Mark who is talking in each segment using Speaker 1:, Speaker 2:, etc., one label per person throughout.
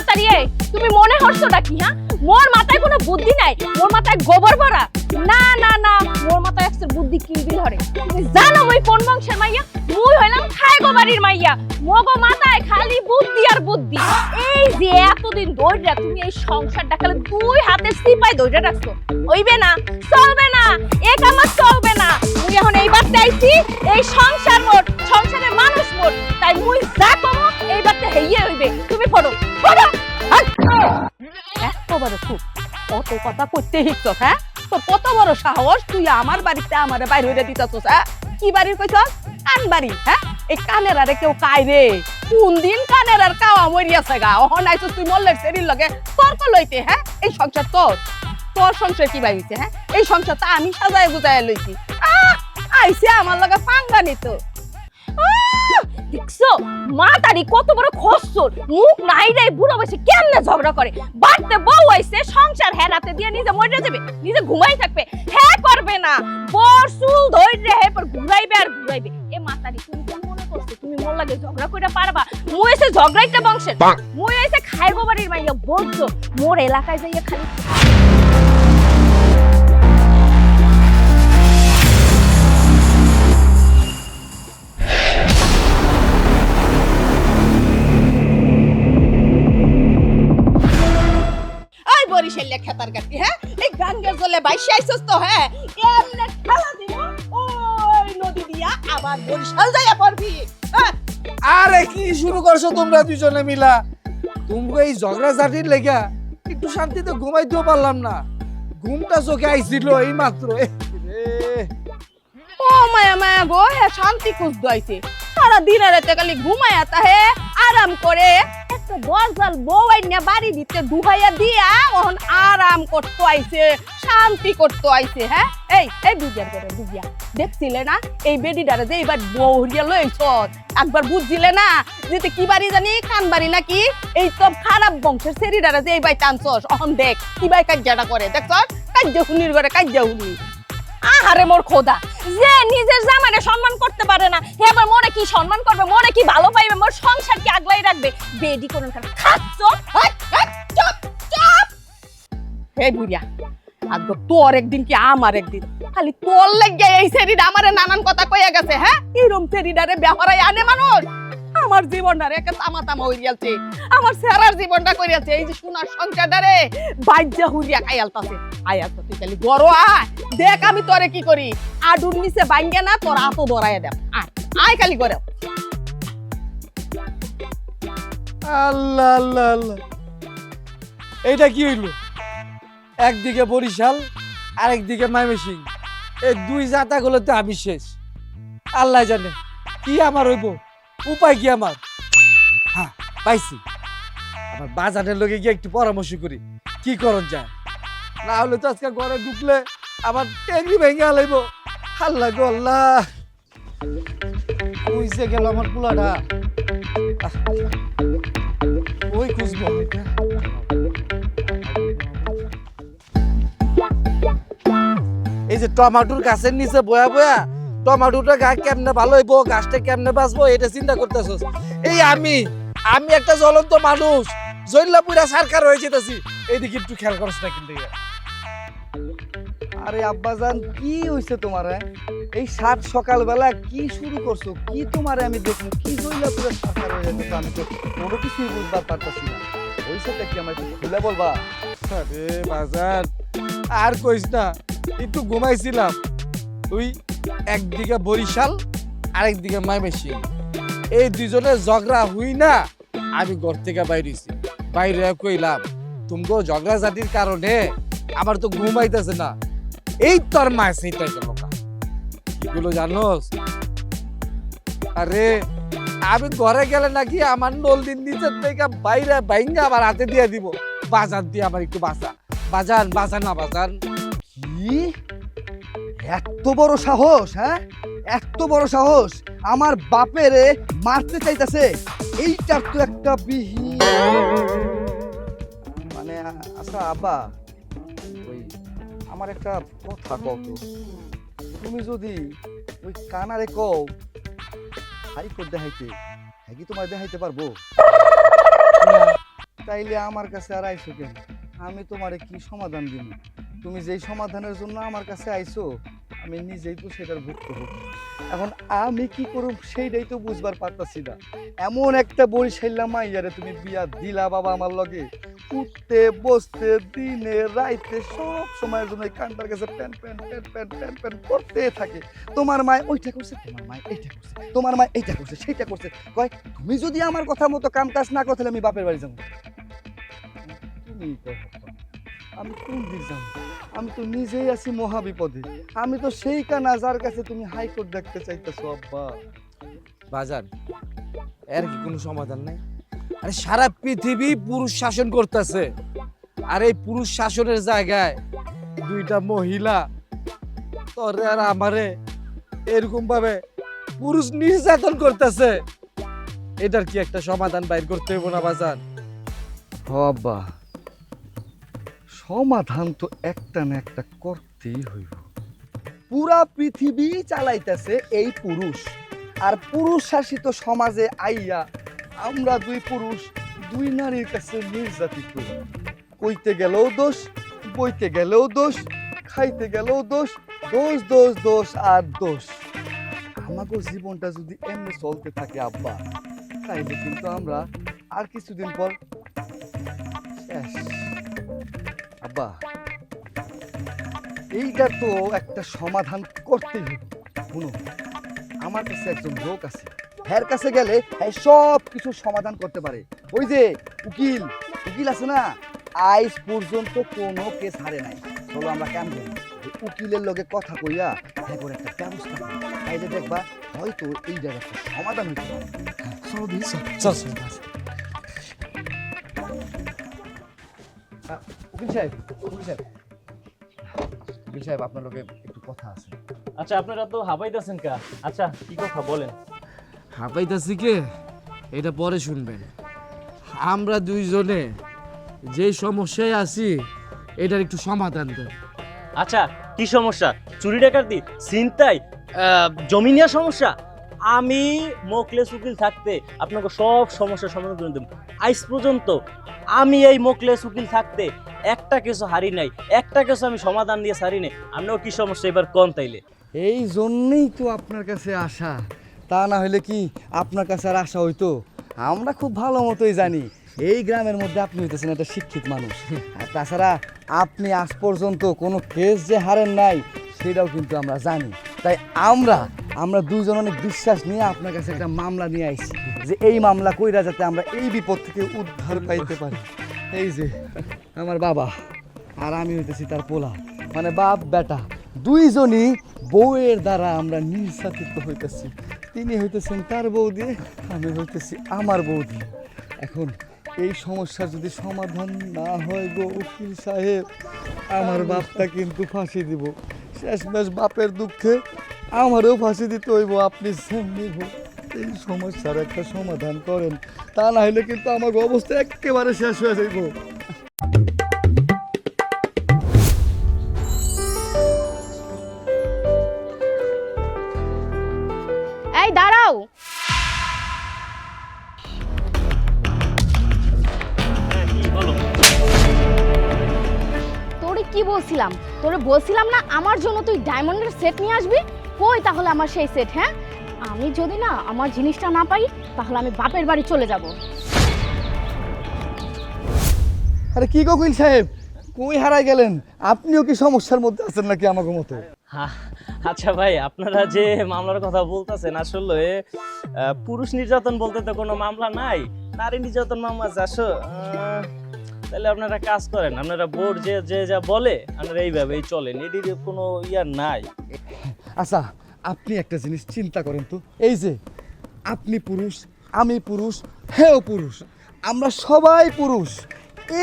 Speaker 1: মাতারি তুমি মনে হচ্ছটা কি হ্যাঁ মোর মাথায় কোনো বুদ্ধি নাই মোর মাথায় গোবর ভরা না না না মোর মাথায় একটা বুদ্ধি কিলবিল ধরে তুমি জানো মই কোন বংশের মাইয়া মুই হইলাম খায়গো বাড়ির মাইয়া মগো মাথায় খালি বুদ্ধি আর বুদ্ধি এই যে এতদিন ধইরা তুমি এই সংসারটা খালি দুই হাতে সিপাই ধইরা রাখছো হইবে না চলবে না এ কাম চলবে না মুই এখন এইবারতে আইছি এই সংসার মোর সংসারের মানুষ মোর তাই মুই যা কমো এইবারতে হইয়ে হইবে তুমি পড়ো পড়ো এত বড় খুব কত কথা করতে হিচ্ছ হ্যাঁ তোর কত বড় সাহস তুই আমার বাড়িতে আমারে বাইরে হইরে দিতাছস হ্যাঁ কি বাড়ির কইছস কান বাড়ি হ্যাঁ এই কানের আরে কেউ কাই রে কোন দিন কানের আর কাওয়া মরিয়াছে গা ওহন আইছস তুই মল্লের সেরির লগে তর্ক লইতে হ্যাঁ এই সংসার তোর তোর সংসার কি বাইছে হ্যাঁ এই সংসারটা আমি সাজায় গুজায় লইছি আইছে আমার লগে পাঙ্গা নিত দেখছো মাতারি কত বড় খসর মুখ নাই রে বুড়ো বসে কেমনে ঝগড়া করে বাড়তে বউ আইছে সংসার হেরাতে দিয়ে নিজে মরে যাবে নিজে ঘুমাই থাকবে হ্যাঁ করবে না বর চুল ধইরে হে পর ঘুরাইবে আর ঘুরাইবে এ মাতারি তুমি কি মনে করছো তুমি মোর লাগে ঝগড়া কইরা পারবা মুই এসে ঝগড়াইতে বংশের মুই এসে খাইগো বাড়ির মাইয়া বলছো মোর এলাকায় যাইয়া খালি বরিশালে খেতার গাটি হ্যাঁ এই গাঙ্গের জলে বাইশে আইছস তো হ্যাঁ এমনে খেলা দিব ওই নদী দিয়া আবার বরিশাল যাইয়া পড়বি
Speaker 2: আরে কি শুরু করছো তোমরা দুজনে মিলা তুমি এই ঝগড়া ঝাটির লেগা একটু শান্তিতে ঘুমাইতেও পারলাম না ঘুমটা চোখে আইছিল এই মাত্র
Speaker 1: ও মায়া মায়া গো হ্যাঁ শান্তি খুঁজতে আইছে সারা দিন রাতে খালি ঘুমায়া তাহে আরাম করে একটা দশজাল বউ আইনা বাড়ি দিতে দুহাইয়া দিয়া ওহন আরাম করতে আইছে শান্তি করতে আইছে হ্যাঁ এই এই বুঝিয়া করে বুঝিয়া দেখছিলে না এই বেডিটারে যে এইবার বউ হরিয়া লইছ একবার বুঝছিলে না যেতে কি বাড়ি জানি কান বাড়ি নাকি এই সব খারাপ বংশের সেরিডারে যে এইবার টানছস অহন দেখ কি বাই কাজ্জাটা করে দেখছস কাজ্জা হুনির ঘরে কাজ্জা হুনি আহারে মোর খোদা যে নিজের জামাইরে সম্মান করতে পারে না এবার মোরে কি সম্মান করবে মোরে কি ভালো পাইবে মোর সংসার কি আগলাই রাখবে বেডি কোন খাচ্ছ চুপ চুপ হে বুড়িয়া আজ তোর একদিন কি আমার একদিন খালি তোর লাগে এই সেরিডা আমারে নানান কথা কইয়া গেছে হ্যাঁ এরম সেরিডারে ব্যবহারাই আনে মানুষ আমার জীবনটারে একা তামা তামা হইয়ালছে আমার সারার জীবনটা কইয়াছে এই যে সোনার সংসারটারে বাইজা হুরিয়া খাইয়ালতাছে আয়া তো তুই খালি বড় আয় দেখ আমি তোরে কি করি আডুর নিচে ভাঙ্গে না তোর আতো ধরাইয়া দেব আয় আয় খালি করে
Speaker 2: আল্লাহ আল্লাহ আল্লাহ এইটা কি হইলো একদিকে বরিশাল আরেকদিকে ময়মনসিং এই দুই জাতাগুলোতে আমি শেষ আল্লাহ জানে কি আমার হইব উপায় কি আমার হ্যাঁ পাইছি আমার বাজারের লোকে গিয়ে একটু পরামর্শ করি কি করণ যায় না হলে তো আজকে ঘরে ঢুকলে আমার টেঙ্গি ভেঙে আলাইব আল্লাহ গো আল্লাহ কইছে গেল আমার পোলাটা ওই খুঁজবো এই যে টমেটোর গাছের নিচে বয়া বয়া টমেটোটা গাছ কেমনে ভালো হইব গাছটা কেমনে বাঁচবো এটা চিন্তা করতেছস এই আমি একটা জ্বলন্ত মানুষ জৈল্লা পুরা সরকার হয়ে যেতেছি এইদিকে একটু খেয়াল করছ না কিন্তু
Speaker 3: আরে আব্বাজান কি হইছে তোমার এই সাত সকালবেলা কি শুরু করছো কি তোমারে আমি দেখুন কি জইলা পুরো সরকার হয়ে যেতেছে আমি তো কোনো কিছুই বুঝবার পারতাছি না হইছেটা কি আমার একটু খুলে বলবা
Speaker 2: আরে বাজার আর কইস না একটু ঘুমাইছিলাম তুই একদিকে বরিশাল আরেকদিকে ময়মনসিং এই দুজনে ঝগড়া হুই না আমি ঘর থেকে বাইরেছি বাইরে কইলাম তুমগো ঝগড়া জাতির কারণে আমার তো ঘুমাইতেছে না এই তোর মায় সেইটাই গেল এগুলো জানোস আরে আমি ঘরে গেলে নাকি আমার নলদিন নিচের থেকে বাইরে বাইঙ্গা আবার হাতে দিয়ে দিব বাজার দিয়ে আমার একটু বাজান না বাজান
Speaker 3: কি এত বড় সাহস হ্যাঁ এত বড় সাহস আমার বাপেরে মারতে চাইতাছে এইটার তো একটা বিহি মানে আচ্ছা আব্বা ওই আমার একটা কথা কত তুমি যদি ওই কানারে কও হাইকোর্ট দেখাইতে হ্যাঁ কি তোমার দেখাইতে পারবো তাইলে আমার কাছে আর আইছো কেন? আমি তোমারে কি সমাধান দিব? তুমি যেই সমাধানের জন্য আমার কাছে আইছো, আমি নিজেই তো সেটার ভুক্তভোগী। এখন আমি কি করব সেইটাই তো বুঝবার পারতাছি না। এমন একটা বরিশাইলা মাইয়ারে তুমি বিয়া দিলা বাবা আমার লগে, উঠতে বসতে দিনে রাইতে সব সময়ের জন্য এই কানটার কাছে pan pan pan pan pan pan করতে থাকে। তোমার মা ওইটা করছে, তোমার মা এইটা করছে, তোমার মা এইটা করছে, সেইটা করছে। কয় তুমি যদি আমার কথা মতো কাম কাজ না করো তাহলে আমি বাপের বাড়ি যাবো। তুমি কও বাবা, আমি কোন দিক যাবো? আমি তো নিজেই আছি মহা বিপদে। আমি তো সেই কানা যার কাছে তুমি হাইকোর্ট দেখতে চাইতেছো আব্বা।
Speaker 2: বাজার এর কি কোনো সমাধান নাই? আরে সারা পৃথিবী পুরুষ শাসন করতেছে, আর এই পুরুষ শাসনের জায়গায় দুইটা মহিলা তোরে আর আমারে এরকম ভাবে পুরুষ নির্যাতন করতেছে। এটার কি একটা সমাধান বাইর করতে হইব না বাজার?
Speaker 3: আব্বা, সমাধান তো একটা না একটা করতেই হইব। পুরা পৃথিবী চালাইতেছে এই পুরুষ, আর পুরুষ শাসিত সমাজে আইয়া আমরা দুই পুরুষ দুই নারীর কাছে নির্যাতিত। কইতে গেলেও দোষ, বইতে গেলেও দোষ, খাইতে গেলেও দোষ, দোষ দোষ দোষ আর দোষ। আমাকে জীবনটা যদি এমনি চলতে থাকে আব্বা, তাইলে কিন্তু আমরা আর কিছুদিন পর শেষ। আব্বা, এইটার তো একটা সমাধান করতেই হবে। শুনো, আমার কাছে একজন লোক আছে, এর কাছে গেলে সব কিছু সমাধান করতে পারে। ওই যে উকিল, উকিল আছে না, আজ পর্যন্ত কোনো কেস হারে নাই। চলো আমরা কেমন উকিলের লগে কথা কইয়া এখন একটা ব্যবস্থা করি, তাইলে দেখবা হয়তো এইটার একটা সমাধান হইতে পারে। চলো দিই, চল চল। উকিল সাহেব, উকিল সাহেব, উকিল সাহেব, আপনার লগে একটু কথা আছে।
Speaker 4: আচ্ছা, আপনারা তো হাবাইতেছেন কা? আচ্ছা, কি কথা বলেন?
Speaker 2: হাঁপাইতাছি কে এটা পরে শুনবেন। আমরা দুইজনে যে সমস্যায় আছি এটার একটু সমাধান দেন।
Speaker 4: আচ্ছা, কি সমস্যা? চুরি ডাকাতি, ছিনতাই, জমি নেওয়ার সমস্যা? আমি মোকলেস উকিল থাকতে আপনাকে সব সমস্যার সমাধান করে দেব। আজ পর্যন্ত আমি এই মোকলেস উকিল থাকতে একটা কিছু হারি নাই, একটা কিছু আমি সমাধান দিয়ে সারি নাই। আপনিও কি সমস্যা এবার কোন তাইলে?
Speaker 3: এই জন্যই তো আপনার কাছে আসা, তা না হলে কি আপনার কাছে আর আসা হইতো? আমরা খুব ভালো মতোই জানি এই গ্রামের মধ্যে আপনি হইতেছেন একটা শিক্ষিত মানুষ, আর তাছাড়া আপনি আজ পর্যন্ত কোনো কেস যে হারেন নাই সেটাও কিন্তু আমরা জানি। তাই আমরা দুইজন অনেক বিশ্বাস নিয়ে আপনার কাছে একটা মামলা নিয়ে আইছি, যে এই মামলা কইরা যাতে আমরা এই বিপদ থেকে উদ্ধার পাইতে পারি। এই যে আমার বাবা আর আমি হইতেছি তার পোলা, মানে বাপ বেটা দুইজনই বউয়ের দ্বারা আমরা নির্যাতিত হইতেছি। তিনি হইতেছেন তার বৌদি, আমি হইতেছি আমার বৌদি। এখন এই সমস্যার যদি সমাধান না হয় গো উকিল সাহেব, আমার বাপটা কিন্তু ফাঁসি দিব। শেষমেশ বাপের দুঃখে আমারও ফাঁসি দিতে হইব। আপনি নিব এই সমস্যার একটা সমাধান করেন, তা না হলে কিন্তু আমার অবস্থা একেবারে শেষ হয়ে যাইব।
Speaker 1: এই দাঁড়াও, তোরে কি বলছিলাম? তোরে বলছিলাম না আমার জন্য তুই ডায়মন্ডের সেট নিয়ে আসবি? কই তাহলে আমার সেই সেট? হ্যাঁ, আমি যদি না আমার জিনিসটা না পাই তাহলে আমি বাপের বাড়ি চলে যাব।
Speaker 3: আরে কি গো উকিল সাহেব, কই হারাই গেলেন? আপনিও কি সমস্যার মধ্যে আছেন নাকি আমাকে মতো?
Speaker 4: আচ্ছা ভাই, আপনারা যে মামলার কথা বলতেছেন, আসলে পুরুষ নির্যাতন বলতে তো কোনো মামলা নাই, নারী নির্যাতন মামলা আছে। তাহলে আপনারা কাজ করেন, আপনারা বোর্ড যে যে যা বলে আপনারা এইভাবেই চলেন, এটির কোনো ইয়ার নাই।
Speaker 3: আচ্ছা, আপনি একটা জিনিস চিন্তা করেন তো, এই যে আপনি পুরুষ, আমি পুরুষ, হেও পুরুষ, আমরা সবাই পুরুষ।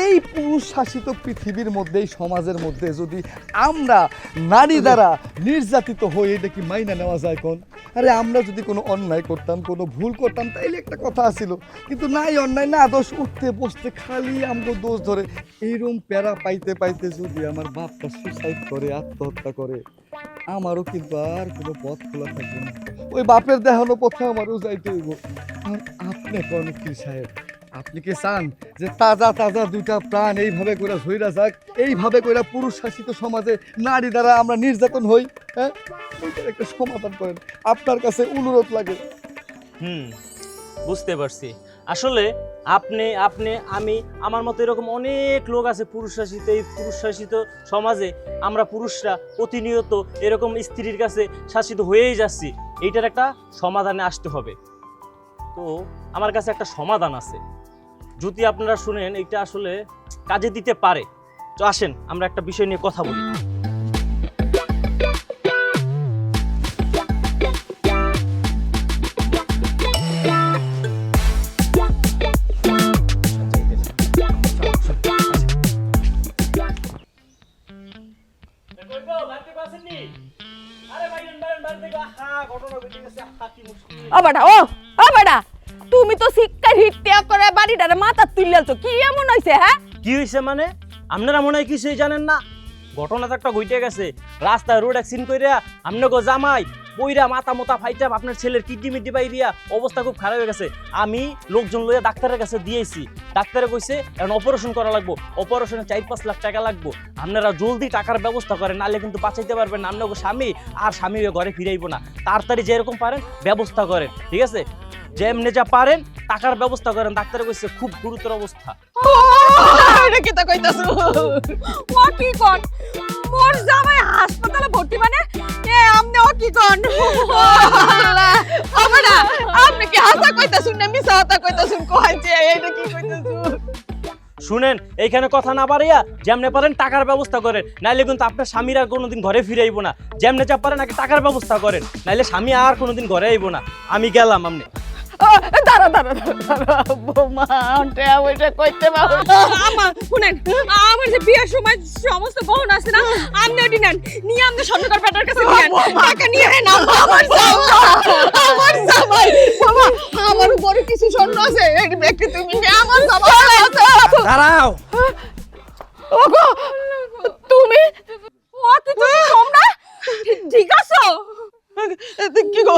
Speaker 3: এই পুরুষ শাসিত পৃথিবীর মধ্যে, এই সমাজের মধ্যে যদি আমরা নারী দ্বারা নির্যাতিত হই, এটা কি মাইনা নেওয়া যায় কোন? আরে আমরা যদি কোনো অন্যায় করতাম, কোনো ভুল করতাম, তাইলে একটা কথা ছিল, কিন্তু নাই অন্যায় না দোষ, উঠতে বসতে খালি আমগো দোষ ধরে। এইরকম প্যারা পাইতে পাইতে যদি আমার বাপটা সুসাইড করে, আত্মহত্যা করে, আমারও কিন্তু আর কোনো পথ খোলা থাকবে না। ওই বাপের দেখানো পথে আমারও যাইতে হইব। আপনি কোন উকিল সাহেব, আপনি কি চান যে তাজা তাজা দুইটা প্রাণ এইভাবে করে ধইরা যাক, এইভাবে করে পুরুষ শাসিত সমাজে নারী দ্বারা আমরা নির্যাতন হই? হ্যাঁ, এইটার একটা সমাধান করেন, আপনার কাছে অনুরোধ লাগে।
Speaker 4: বুঝতে পারছি। আসলে আপনি আপনি আমি আমার মতো এরকম অনেক লোক আছে পুরুষ শাসিত। এই পুরুষ শাসিত সমাজে আমরা পুরুষরা প্রতিনিয়ত এরকম স্ত্রীর কাছে শাসিত হয়েই যাচ্ছি। এইটার একটা সমাধানে আসতে হবে। তো আমার কাছে একটা সমাধান আছে, যদি আপনারা শুনেন এটা আসলে কাজে দিতে পারে। তো আসেন আমরা একটা বিষয় নিয়ে কথা বলি।
Speaker 1: ও বেটা, ও বেটা, তুমি তো শিক্ষার হিট্টিয়া করে বাড়িটারে মাথা তুললেছো, কি এমন হইছে? হ্যাঁ,
Speaker 4: কি হয়েছে মানে? আপনারা মনে হয় কিছুই জানেন না। ঘটনা তো একটা ঘটে গেছে। রাস্তায় রোড অ্যাক্সিডেন্ট কইরা আপনাকে জামাই পইরা মাথা মোতা ফাইটা আপনার ছেলের কিডনি মিডনি বাইরিয়া অবস্থা খুব খারাপ হয়ে গেছে। আমি লোকজন লইয়া ডাক্তারের কাছে দিয়েছি। ডাক্তারে কইছে এখন অপারেশন করা লাগবো, অপারেশনে 4-5 লাখ টাকা লাগবো। আপনারা জলদি টাকার ব্যবস্থা করেন, নাহলে কিন্তু বাঁচাইতে পারবেন না আপনাকে স্বামী, আর স্বামী ঘরে ফিরাইবো না। তাড়াতাড়ি যেরকম পারেন ব্যবস্থা করেন, ঠিক আছে? যেমনি যা পারেন টাকার ব্যবস্থা করেন। ডাক্তারে কইছে খুব গুরুতর অবস্থা।
Speaker 1: এটা কি তা কইতাছো? ও কি কোন? মোর জামাই হাসপাতালে ভর্তি মানে? এ আমনে ও কি কোন? ও বেটা, আপনি কি হাসা কইতাছুন না মিছা কথা কইতাছুন? কইছে এটা কি কইতাছুন?
Speaker 4: শুনেন, এইখানে কথা না বাড়াইয়া যেমনে পারেন টাকার ব্যবস্থা করেন, নাইলে কিন্তু আপনার স্বামীর আর কোনোদিন ঘরে ফিরে আইবো না। যেমনে যা পারেন আগে টাকার ব্যবস্থা করেন, নাইলে স্বামী আর কোনোদিন ঘরে আইবো না। আমি গেলাম। আপনি
Speaker 1: দাঁড়া দাঁড়া দাঁড়া, বৌমা ওটা ওইটা কইতে পারো? আমার শুনেন, আমার যে বিয়ের সময় সমস্ত গহনা আছে না, আপনি ওটি নেন, নিয়ে আপনি স্বর্ণকার বেটার কাছে দিয়েন, টাকা নিয়ে না। আমার জামাই, বাবা, আমার উপরে কিছু স্বর্ণ আছে, এই ব্যক্তি তুমি নিয়ে আমার জামাই আছে।
Speaker 2: দাঁড়াও,
Speaker 1: ওগো, তুমি ও তুই তোমরা ঠিক আছো? কি গো,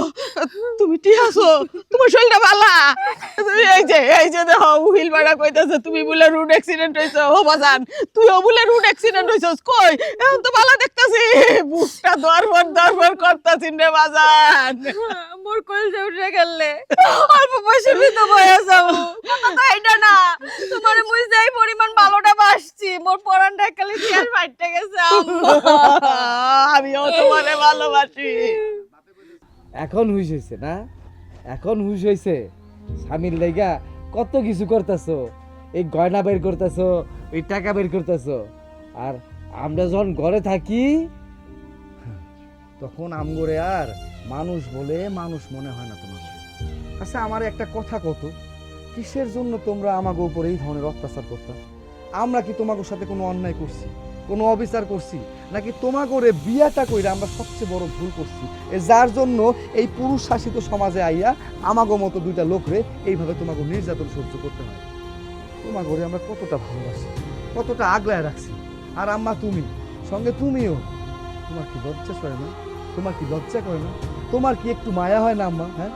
Speaker 1: তুমি ঠিক আছো? তোমার শরীরটা ভালো? এই যে দেখো উহিল বাড়া কইতাছে তুমি বলে রোড অ্যাক্সিডেন্ট হইছো। ও বাজান, তুইও বলে রোড অ্যাক্সিডেন্ট হইছস? কই, এখন তো ভালো দেখতাছি, বুকটা দরবার করতাছি রে বাজান। মোর কইলটা উঠে গেলে অল্প বয়সে তো বয়স যাবো, কথা তো এটা না। তোমারে মুই যাই পরিমাণ ভালোটা বাসছি, মোর পরানটা কালি শেয়ার ফাইটে গেছে। আমিও তোমারে ভালোবাসি।
Speaker 2: এখন হুশ হয়েছে না? এখন হুশ হয়েছে? স্বামীর লাইগা কত কিছু করতেছো, এই গয়না বের করতেছো, ওই টাকা বের করতেছো, আর আমরা যখন ঘরে থাকি
Speaker 3: তখন আমগরে আর মানুষ বলে মানুষ মনে হয় না তোমার। আচ্ছা, আমার একটা কথা কত, কিসের জন্য তোমরা আমাকে উপরে এই ধরনের অত্যাচার করতে? আমরা কি তোমাদের সাথে কোনো অন্যায় করছি, কোনো অবিচার করছি? নাকি তোমাগরে বিয়াটা কইরা আমরা সবচেয়ে বড় ভুল করছি, যার জন্য এই পুরুষ শাসিত সমাজে আইয়া আমাগো মতো দুইটা লোকরে এইভাবে তোমাকে নির্যাতন সহ্য করতে হয়? তোমাগরে আমরা কতটা ভালোবাসি, কতটা আগলায় রাখছি। আর আম্মা তুমি সঙ্গে তুমিও, তোমার কি লজ্জা করে না? তোমার কি লজ্জা করে না? তোমার কি একটু মায়া হয় না আম্মা? হ্যাঁ,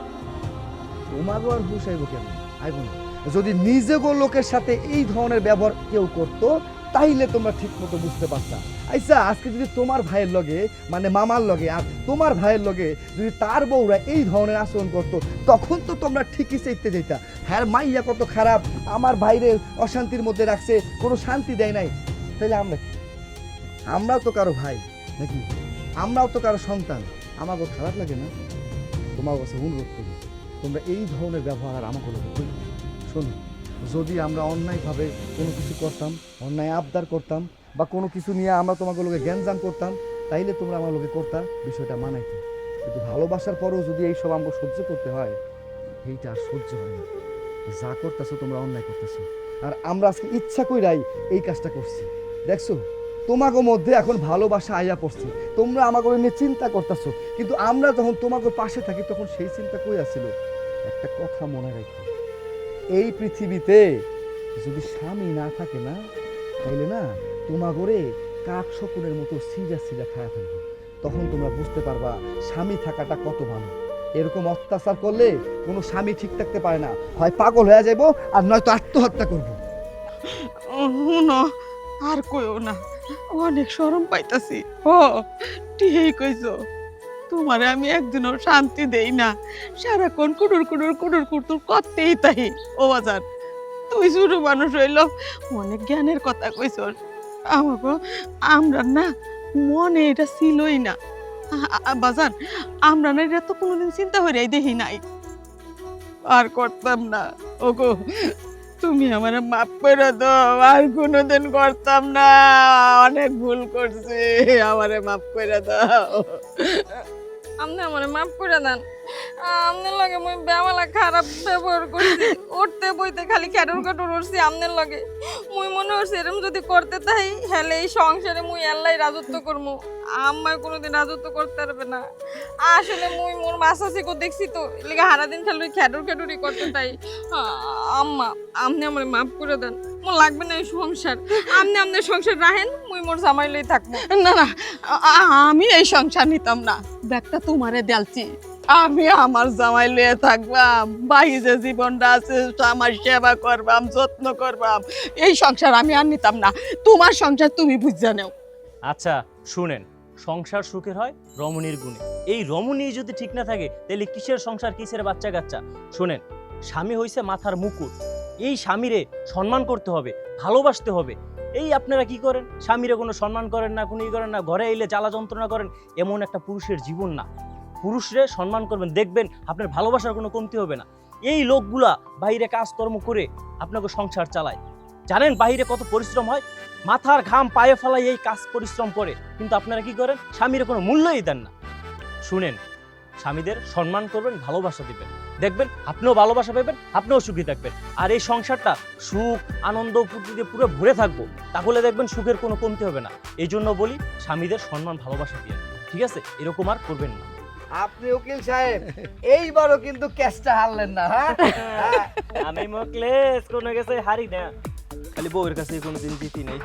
Speaker 3: তোমাগো আর হুশ আইব কেন? আইব না। যদি নিজেগো লোকের সাথে এই ধরনের ব্যবহার কেউ করতো তাইলে তোমরা ঠিক মতো বুঝতে পারতা। আচ্ছা, আজকে যদি তোমার ভাইয়ের লগে মানে মামার লগে আর তোমার ভাইয়ের লগে যদি তার বউরা এই ধরনের আচরণ করতো, তখন তো তোমরা ঠিকই চাইতে যেতা হ্যাঁ মাইয়া কত খারাপ, আমার ভাইরে অশান্তির মধ্যে রাখছে, কোনো শান্তি দেয় নাই। তাইলে আমরা কি? আমরাও তো কারো ভাই নাকি? আমরাও তো কারো সন্তান। আমাকে খারাপ লাগে না? তোমার কাছে অনুরোধ করি, তোমরা এই ধরনের ব্যবহার আর আমাকে লোক করি। শোনো, যদি আমরা অন্যায়ভাবে কোনো কিছু করতাম, অন্যায় আবদার করতাম, বা কোনো কিছু নিয়ে আমরা তোমাকে লোকে জ্ঞানজান করতাম, তাইলে তোমরা আমার লোকে করতা, বিষয়টা মানাইতে। কিন্তু ভালোবাসার পরেও যদি এইসব আমাকে সহ্য করতে হয়, এইটা আর সহ্য হয় না। যা করতেছো তোমরা অন্যায় করতেছো, আর আমরা আজকে ইচ্ছা কইরাই এই কাজটা করছি। দেখছো, তোমাকে মধ্যে এখন ভালোবাসা আইয়া পড়ছে, তোমরা আমাকে নিয়ে চিন্তা করতেছো, কিন্তু আমরা যখন তোমাকে পাশে থাকি তখন সেই চিন্তা কই আসছিল? একটা কথা মনে রাখো, এই পৃথিবীতে যদি স্বামী না থাকে না, তাইলে না তোমাগরে কাক শকুনের মতো সিজা সিজা খায়া ফেলবে। তখন তোমরা বুঝতে পারবা স্বামী থাকাটা কত ভালো। এরকম অত্যাচার করলে কোনো স্বামী ঠিক থাকতে পারে না, হয় পাগল হয়ে যাবো আর নয়তো আত্মহত্যা করবো।
Speaker 1: শুনো, আর কইও না, অনেক শরম পাইতাছি। ও ঠিক কইছো, তোমারে আমি একদিনও শান্তি দেই না, সারাক্ষণ কুটুর কুটুর কুটুর কুটুর করতেই তাই। ও বাজার, তুই ছোট মানুষ হইল, অনেক জ্ঞানের কথা কইছ। আমাকে আমরা না মনে এটা ছিলই না বাজার, আমরা না এটা তো কোনোদিন চিন্তা করিয়াই দেখি নাই, আর করতাম না। ওগো তুমি আমার মাফ করে দাও, আর কোনোদিন করতাম না, অনেক ভুল করছি, আমারে মাফ করে দাও।
Speaker 5: আপনি আমারে মাফ করে দেন। আপনার লগে মুই বেমালা খারাপ ব্যবহার করছি, উঠতে বইতে খালি খেটুর খেটুর উঠছি আপনার লগে। মুই মনে হচ্ছে এরম যদি করতে তাই হেলে এই সংসারে মুই এল্লাই রাজত্ব করবো, আম্মায় কোনোদিন রাজত্ব করতে পারবে না। আসলে মুই মোর মাসাসিকো দেখছি তো, এলাকা সারাদিন খালি খেটুর খেটুরি করতে তাই। আম্মা আপনি আমারে মাফ করে দেন, মোর লাগবে না এই সংসার, আপনি আপনার সংসার রাখেন, মুই মোর জামাই লই থাকবো।
Speaker 1: না না, আমি এই সংসার নিতাম না, ব্যাগটা তোমারে দেলছি, আমি আমার জামাই লইয়া থাকবাম, বাহি যে জীবনটা আছে আমার সেবা করবাম, যত্ন করবাম, এই সংসার আমি আর নিতাম না। তোমার সংসার তুমি বুঝা নেও।
Speaker 4: আচ্ছা শুনেন, সংসার সুখের হয় রমণীর গুণে। এই রমণী যদি ঠিক না থাকে তাহলে কিসের সংসার, কিসের বাচ্চা কাচ্চা? শুনেন, স্বামী হইছে মাথার মুকুট, এই স্বামীরে সম্মান করতে হবে, ভালোবাসতে হবে। এই আপনারা কি করেন, স্বামীরে কোনো সম্মান করেন না, কোনো ই করেন না, ঘরে এলে জ্বালা যন্ত্রণা করেন, এমন একটা পুরুষের জীবন না। পুরুষরে সম্মান করবেন, দেখবেন আপনার ভালোবাসার কোনো কমতি হবে না। এই লোকগুলা বাইরে কাজকর্ম করে আপনাকে সংসার চালায়, জানেন বাইরে কত পরিশ্রম হয়, মাথার ঘাম পায়ে ফেলাই এই কাজ পরিশ্রম করে, কিন্তু আপনারা কি করেন, স্বামীর কোনো মূল্যই দেন না। শুনেন, স্বামীদের সম্মান করবেন, ভালোবাসা দিবেন, দেখবেন আপনিও ভালোবাসা পাবেন, আপনিও সুখী থাকবেন। আর এই সংসারটা সুখ আনন্দ ফুর্তিতে পুরো ভরে থাকবো, তাহলে দেখবেন সুখের কোনো কমতি হবে না। এই জন্য বলি, স্বামীদের সম্মান ভালোবাসা দিয়ে, ঠিক আছে? এরকম আর করবেন না।
Speaker 3: আপনি উকিল সাহেব এইবারও কিন্তু কেসটা হারলেন না। হ্যাঁ
Speaker 4: আমি মোকলেস কোনো কাছে হারি না, খালি বউয়ের কাছে কোনোদিন জিতি নেই।